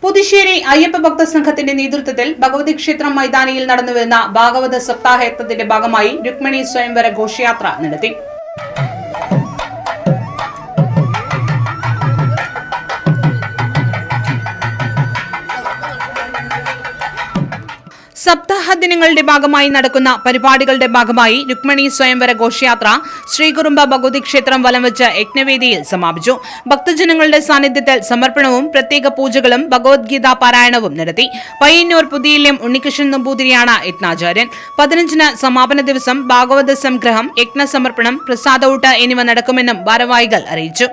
പുതുശ്ശേരി അയ്യപ്പ ഭക്ത സംഘത്തിന്റെ നേതൃത്വത്തിൽ ഭഗവതി ക്ഷേത്രം മൈതാനിയിൽ നടന്നുവരുന്ന ഭാഗവത സപ്താഹ യജ്ഞത്തിന്റെ ഭാഗമായി രുക്മിണി സ്വയംവര ഘോഷയാത്ര നടത്തി. സപ്താഹ ദിനങ്ങളുടെ ഭാഗമായി നടക്കുന്ന പരിപാടികളുടെ ഭാഗമായി രുക്മിണി സ്വയംവര ഘോഷയാത്ര ശ്രീകുറുമ്പ ഭഗവതി ക്ഷേത്രം വലം വെച്ച് യജ്ഞവേദിയിൽ സമാപിച്ചു. ഭക്തജനങ്ങളുടെ സാന്നിധ്യത്തിൽ സമർപ്പണവും പ്രത്യേക പൂജകളും ഭഗവത്ഗീതാ പാരായണവും നടത്തി. പയ്യന്നൂർ പുതിയില്യം ഉണ്ണികൃഷ്ണൻ നമ്പൂതിരിയാണ് യജ്ഞാചാര്യൻ. 15-ന് സമാപന ദിവസം ഭാഗവത സംഗ്രഹം, യജ്ഞ സമർപ്പണം, പ്രസാദഊട്ട് എന്നിവ നടക്കുമെന്നും ഭാരവാഹികൾ അറിയിച്ചു.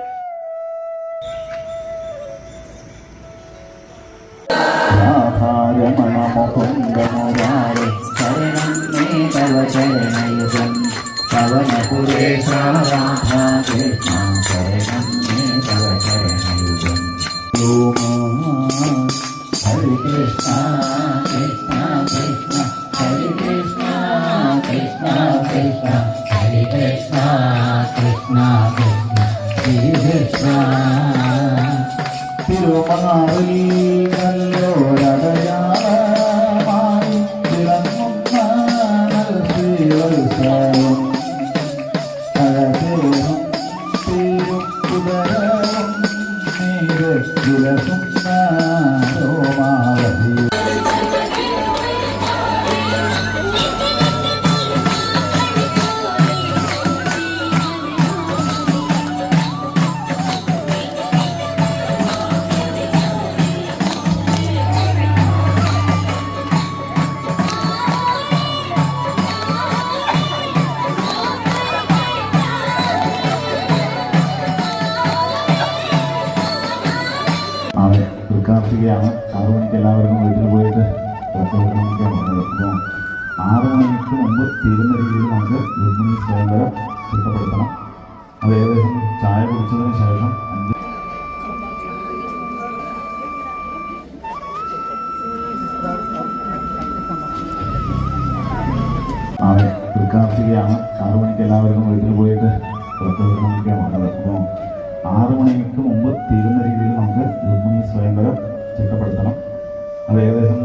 ഉദ്ഘാടനയാണ്. 6 മണിക്ക് എല്ലാവർക്കും വീട്ടിൽ പോയിട്ട് പുറത്തുവിടണമെന്നൊക്കെ പറഞ്ഞത്. അപ്പോൾ 6 മണിക്ക് മുമ്പ് തീരുന്ന രീതിയിൽ നമുക്ക് രുക്മിണി സ്വയംവരം ചിട്ടപ്പെടുത്തണം. അത് ഏകദേശം ചായ കുടിച്ചതിന് ശേഷം 5 ഉദ്ഘാടനയാണ്. 6 മണിക്ക് എല്ലാവർക്കും വീട്ടിൽ പോയിട്ട് പുറത്തുവിടണമെന്നൊക്കെ പറഞ്ഞത്. അപ്പോൾ 6 മണിക്ക് മുമ്പ് തീരുന്ന രീതിയിൽ നമുക്ക് രുക്മിണി സ്വയംവരം ചിട്ടപ്പെടുത്തണം. അത് ഏകദേശം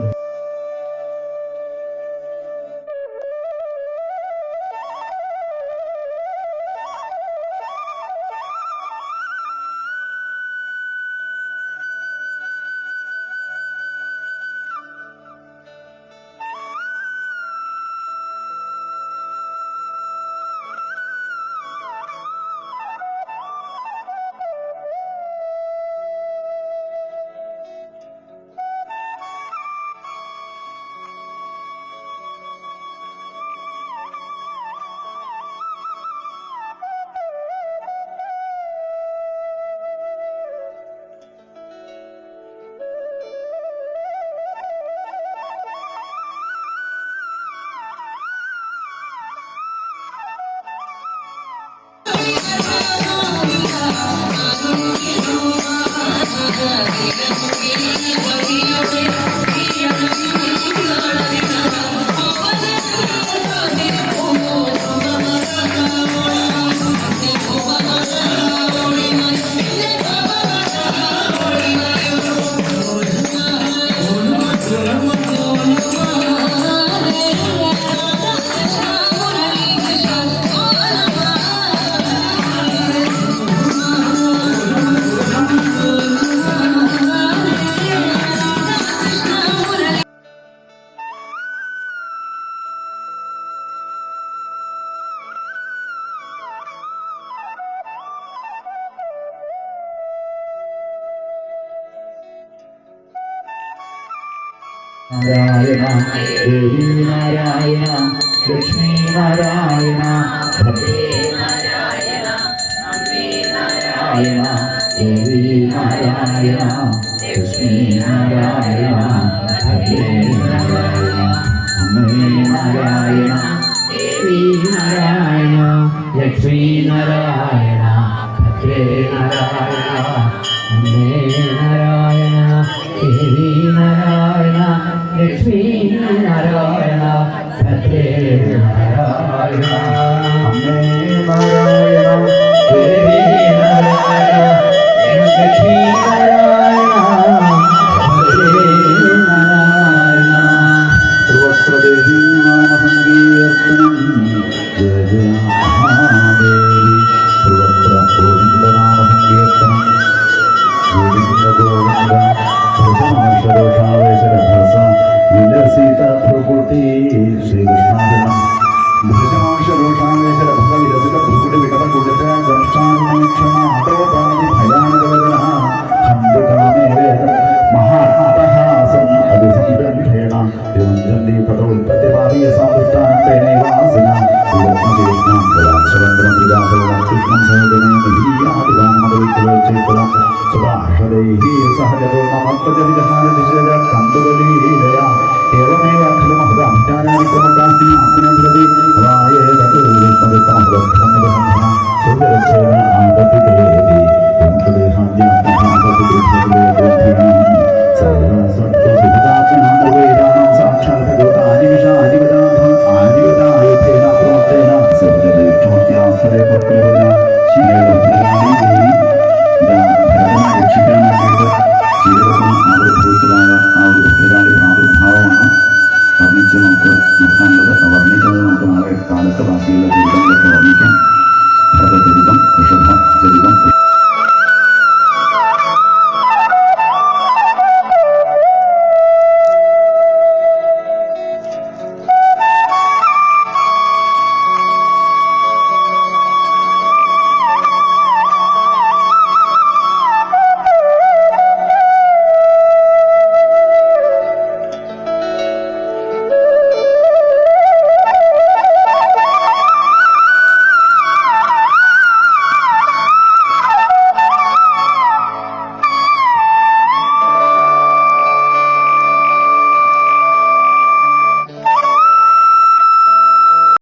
നാരായണ ദേവി നാരായണ ലക്ഷ്മി നാരായണ ഭദ്രേ നാരായണ അമ്മേ നാരായണ ദേവി നാരായണ ലക്ഷ്മി നാരായണ ഭദ്രേ നാരായണ അമ്മേ നാരായണ ദേവി നാരായണ ലക്ഷ്മി നാരായണ ഭദ്രേ നാരായണ അമ്മേ നാരായണ ദേവി നാരായണ ലക്ഷ്മീ നാരായണ ഭദ്രേ നാരായണ അമ്മേ നാരായണ ദേവി നാരായണ ലക്ഷ്മീ നാരായണ ഭദ്രേ േവമേവാഖിലമഹദാഭ്യാനാദിക്രമകാസ്തി